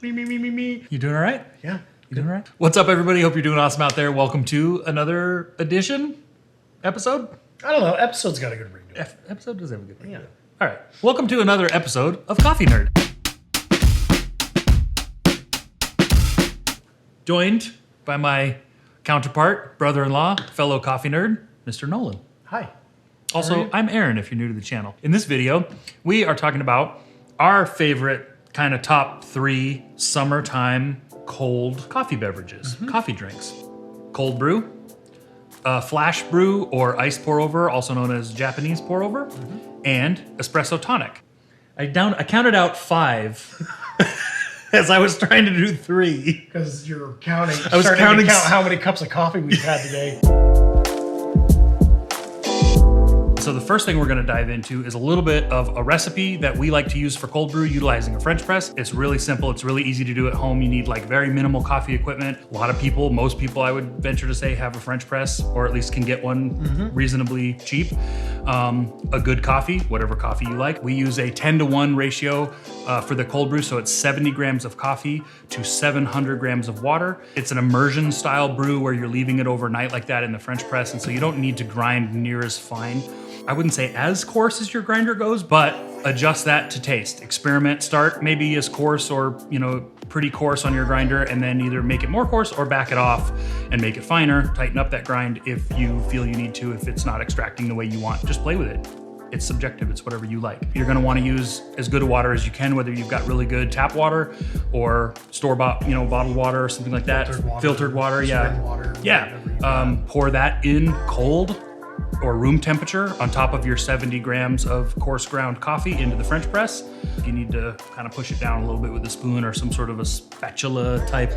Me. You doing all right? Yeah. You doing all right? What's up, everybody? Hope you're doing awesome out there. Welcome to another episode. I don't know. Episode's got a good ring to it. Episode does have a good ring. Yeah. All right. Welcome to another episode of Coffee Nerd. Joined by my counterpart, brother-in-law, fellow coffee nerd, Mr. Nolan. Hi. Also, I'm Aaron, if you're new to the channel. In this video, we are talking about our favorite kind of top 3 summertime cold coffee beverages, coffee drinks. Cold brew, flash brew or ice pour over, also known as Japanese pour over, and espresso tonic. I counted out 5 as I was trying to do 3. Because you're counting. I was starting counting to count how many cups of coffee we've had today. So the first thing we're going to dive into is a little bit of a recipe that we like to use for cold brew utilizing a French press. It's really simple. It's really easy to do at home. You need like very minimal coffee equipment. A lot of people, most people I would venture to say have a French press or at least can get one reasonably cheap. A good coffee, whatever coffee you like. We use a 10-to-1 ratio for the cold brew. So it's 70 grams of coffee to 700 grams of water. It's an immersion style brew where you're leaving it overnight like that in the French press. And so you don't need to grind near as fine. I wouldn't say as coarse as your grinder goes, but adjust that to taste. Experiment, start maybe as coarse or, pretty coarse on your grinder and then either make it more coarse or back it off and make it finer. Tighten up that grind if you feel you need to, if it's not extracting the way you want. Just play with it. It's subjective, it's whatever you like. You're gonna wanna use as good a water as you can, whether you've got really good tap water or store-bought, bottled water or something like that. Filtered water, yeah. Water, yeah. Pour that in cold or room temperature on top of your 70 grams of coarse ground coffee into the French press. You need to kind of push it down a little bit with a spoon or some sort of a spatula type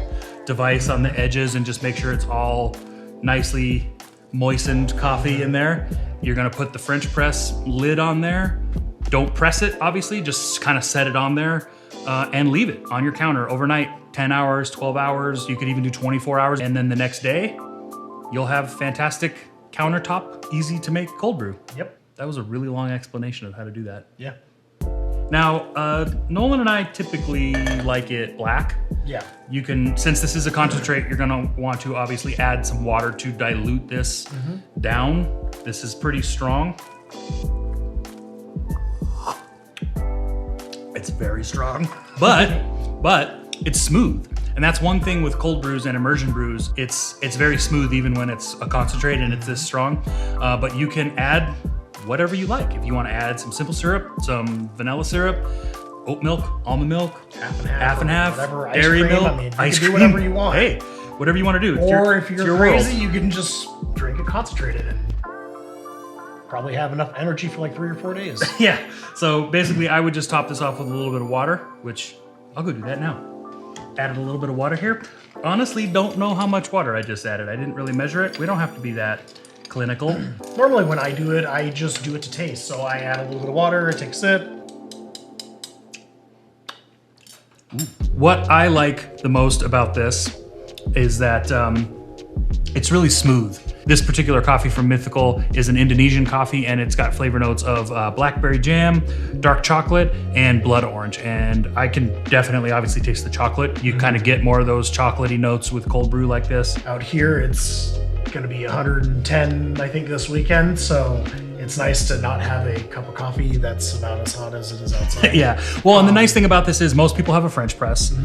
device on the edges and just make sure it's all nicely moistened coffee in there. You're gonna put the French press lid on there. Don't press it, obviously, just kind of set it on there and leave it on your counter overnight, 10 hours, 12 hours. You could even do 24 hours. And then the next day, you'll have fantastic countertop, easy to make cold brew. Yep. That was a really long explanation of how to do that. Yeah. Now, Nolan and I typically like it black. Yeah. You can, since this is a concentrate, you're gonna want to obviously add some water to dilute this down. This is pretty strong. It's very strong, but it's smooth. And that's one thing with cold brews and immersion brews. It's very smooth even when it's a concentrate and it's this strong. But you can add whatever you like. If you want to add some simple syrup, some vanilla syrup, oat milk, almond milk, half and half, whatever, dairy milk, ice cream. Do whatever you want. Hey, whatever you want to do. Or if you're crazy, world. you can just drink it concentrated and probably have enough energy for like 3 or 4 days. Yeah. So basically, I would just top this off with a little bit of water, which I'll go do that now. Added a little bit of water here. Honestly, don't know how much water I just added. I didn't really measure it. We don't have to be that clinical. Normally when I do it, I just do it to taste. So I add a little bit of water, I take a sip. What I like the most about this is that it's really smooth. This particular coffee from Mythical is an Indonesian coffee and it's got flavor notes of blackberry jam, dark chocolate, and blood orange. And I can definitely obviously taste the chocolate. You kind of get more of those chocolatey notes with cold brew like this. Out here, it's gonna be 110, I think, this weekend. So it's nice to not have a cup of coffee that's about as hot as it is outside. Yeah. Well, and the nice thing about this is most people have a French press.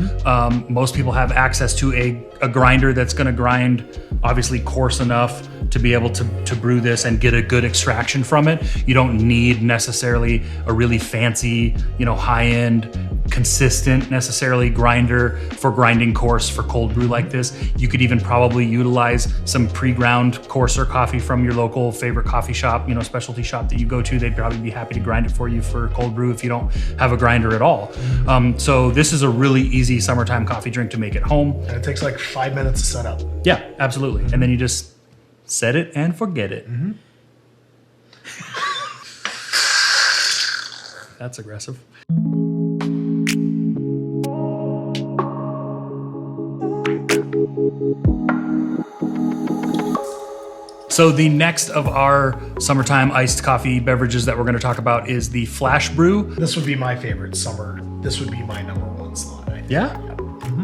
Most people have access to a grinder that's going to grind obviously coarse enough to be able to brew this and get a good extraction from it. You don't need necessarily a really fancy, high-end, consistent necessarily grinder for grinding coarse for cold brew like this. You could even probably utilize some pre-ground coarser coffee from your local favorite coffee shop, specialty shop that you go to. They'd probably be happy to grind it for you for cold brew if you don't have a grinder at all. So this is a really easy summertime coffee drink to make at home. And it takes like 5 minutes to set up. Yeah, absolutely. And then you just set it and forget it. That's aggressive. So the next of our summertime iced coffee beverages that we're going to talk about is the Flash Brew. This would be my favorite summer. This would be my number one slot. I think. Yeah?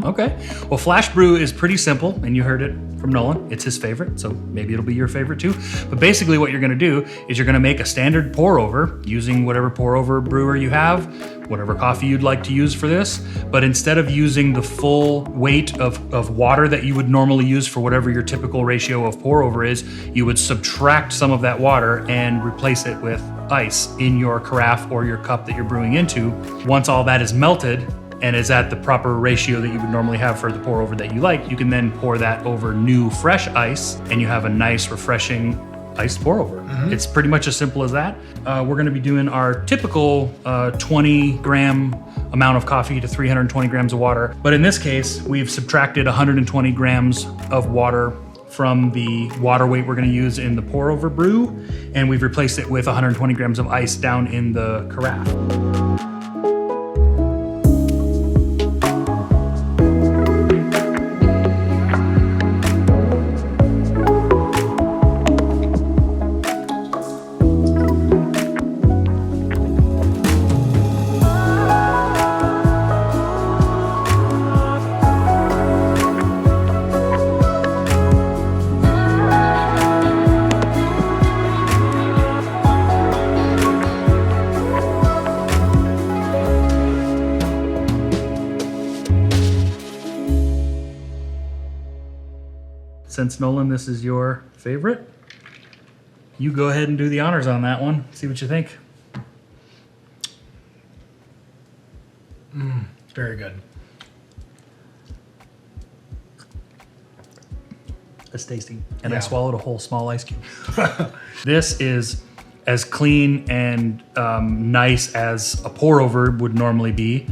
Okay. Well, flash brew is pretty simple, and you heard it from Nolan. It's his favorite, so maybe it'll be your favorite too. But basically what you're gonna do is you're gonna make a standard pour over using whatever pour over brewer you have, whatever coffee you'd like to use for this. But instead of using the full weight of water that you would normally use for whatever your typical ratio of pour over is, you would subtract some of that water and replace it with ice in your carafe or your cup that you're brewing into. Once all that is melted and is at the proper ratio that you would normally have for the pour over that you like, you can then pour that over new fresh ice and you have a nice refreshing iced pour over. It's pretty much as simple as that. We're gonna be doing our typical 20 gram amount of coffee to 320 grams of water. But in this case, we've subtracted 120 grams of water from the water weight we're gonna use in the pour over brew, and we've replaced it with 120 grams of ice down in the carafe. Since Nolan, this is your favorite, you go ahead and do the honors on that one. See what you think. Very good. It's tasty. And I Yeah. swallowed a whole small ice cube. This is as clean and nice as a pour over would normally be,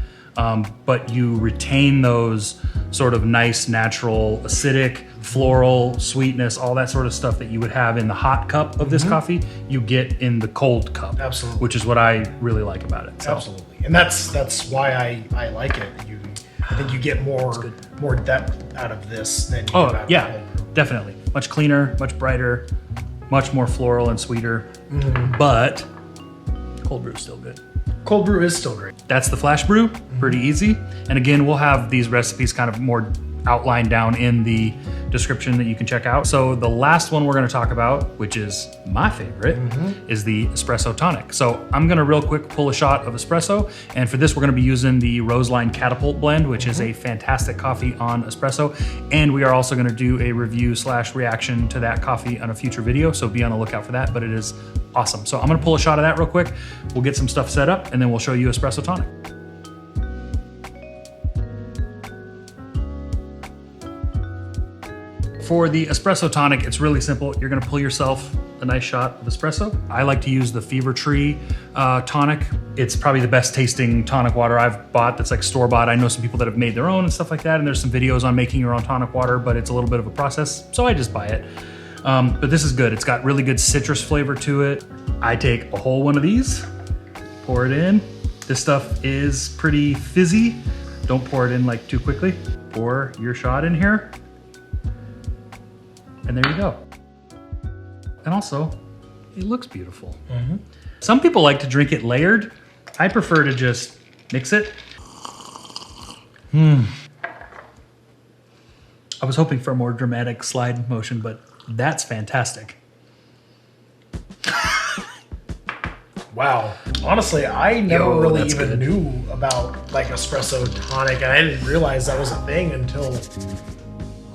but you retain those sort of nice, natural, acidic, floral, sweetness, all that sort of stuff that you would have in the hot cup of this coffee, you get in the cold cup. Absolutely. Which is what I really like about it. So. Absolutely, and that's why I like it. I think you get more depth out of this than you do out of yeah, cold brew. definitely. Much cleaner, much brighter, much more floral and sweeter. But cold brew is still good. Cold brew is still great. That's the flash brew, pretty easy. And again, we'll have these recipes kind of more outlined down in the description that you can check out. So the last one we're gonna talk about, which is my favorite, is the Espresso Tonic. So I'm gonna real quick pull a shot of espresso. And for this, we're gonna be using the Roseline Catapult blend, which is a fantastic coffee on espresso. And we are also gonna do a review / reaction to that coffee on a future video. So be on the lookout for that, but it is awesome. So I'm gonna pull a shot of that real quick. We'll get some stuff set up and then we'll show you Espresso Tonic. For the Espresso Tonic, it's really simple. You're gonna pull yourself a nice shot of espresso. I like to use the Fever Tree tonic. It's probably the best tasting tonic water I've bought that's like store-bought. I know some people that have made their own and stuff like that, and there's some videos on making your own tonic water, but it's a little bit of a process, so I just buy it. But this is good. It's got really good citrus flavor to it. I take a whole one of these, pour it in. This stuff is pretty fizzy. Don't pour it in like too quickly. Pour your shot in here. And there you go. And also, it looks beautiful. Some people like to drink it layered. I prefer to just mix it. I was hoping for a more dramatic slide motion, but that's fantastic. Wow. Honestly, I never Yo, really that's even good. knew about like Espresso Tonic, and I didn't realize that was a thing until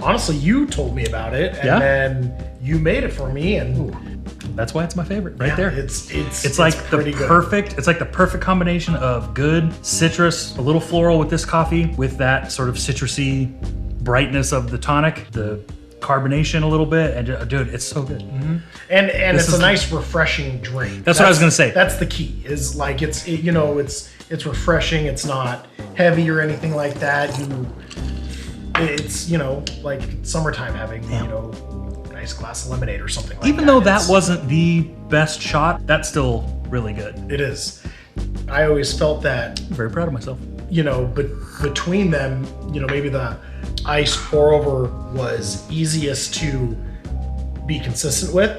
honestly you told me about it, and then you made it for me, and That's why it's my favorite, right yeah, there. It's like pretty the good. perfect. It's like the perfect combination of good citrus, a little floral with this coffee, with that sort of citrusy brightness of the tonic, the carbonation a little bit, and dude, it's so good. And This it's is a nice refreshing drink. That's what I was gonna say. That's the key. Is like it's refreshing. It's not heavy or anything like that. It's like summertime having a nice glass of lemonade or something like that. Even though that It's- wasn't the best shot, that's still really good. it is. I always felt that I'm very proud of myself. but between them, maybe the ice pour over was easiest to be consistent with.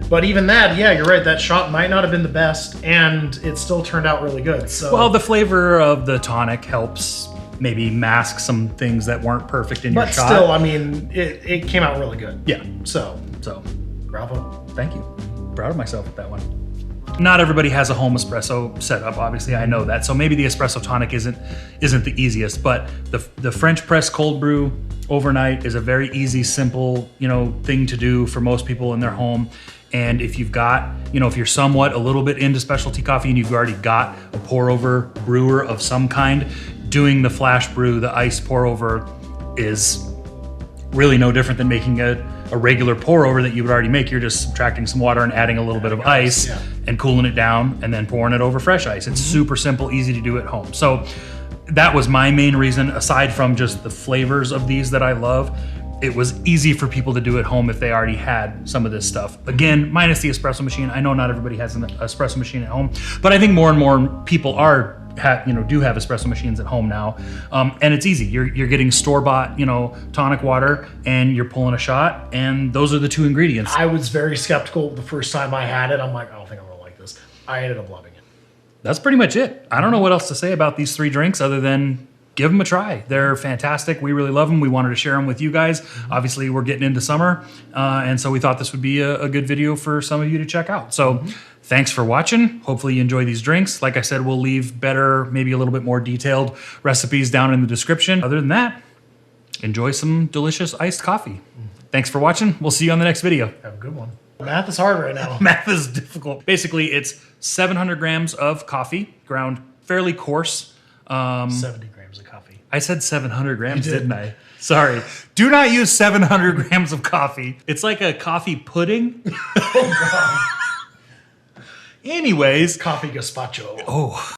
But even that, yeah, you're right. That shot might not have been the best, and it still turned out really good. So Well, the flavor of the tonic helps maybe mask some things that weren't perfect in your But shot. still, I mean, it came out really good. Yeah. So, Bravo. Thank you. Proud of myself with that one. Not everybody has a home espresso setup. Obviously, I know that. So maybe the Espresso Tonic isn't the easiest, but the French press cold brew overnight is a very easy, simple, thing to do for most people in their home. And if you've got, if you're somewhat a little bit into specialty coffee and you've already got a pour over brewer of some kind, doing the flash brew, the ice pour over is really no different than making a regular pour over that you would already make. You're just subtracting some water and adding a little bit of ice and cooling it down and then pouring it over fresh ice. It's super simple, easy to do at home. So that was my main reason, aside from just the flavors of these that I love. It was easy for people to do at home if they already had some of this stuff. Again, minus the espresso machine. I know not everybody has an espresso machine at home, but I think more and more people do have espresso machines at home now, and it's easy. You're getting store-bought, tonic water, and you're pulling a shot, and those are the two ingredients. I was very skeptical the first time I had it. I'm like, I don't think I'm gonna like this. I ended up loving it. That's pretty much it. I don't know what else to say about these 3 drinks other than give them a try. They're fantastic. We really love them. We wanted to share them with you guys. Obviously, we're getting into summer, and so we thought this would be a good video for some of you to check out. So thanks for watching. Hopefully you enjoy these drinks. Like I said, we'll leave better, maybe a little bit more detailed recipes down in the description. Other than that, enjoy some delicious iced coffee. Thanks for watching. We'll see you on the next video. Have a good one. Math is hard right now. Math is difficult. Basically, it's 700 grams of coffee, ground fairly coarse. 70 grams of coffee. I said 700 grams, didn't I? Sorry. Do not use 700 grams of coffee. It's like a coffee pudding. Oh, God. Anyways. Coffee gazpacho. Oh.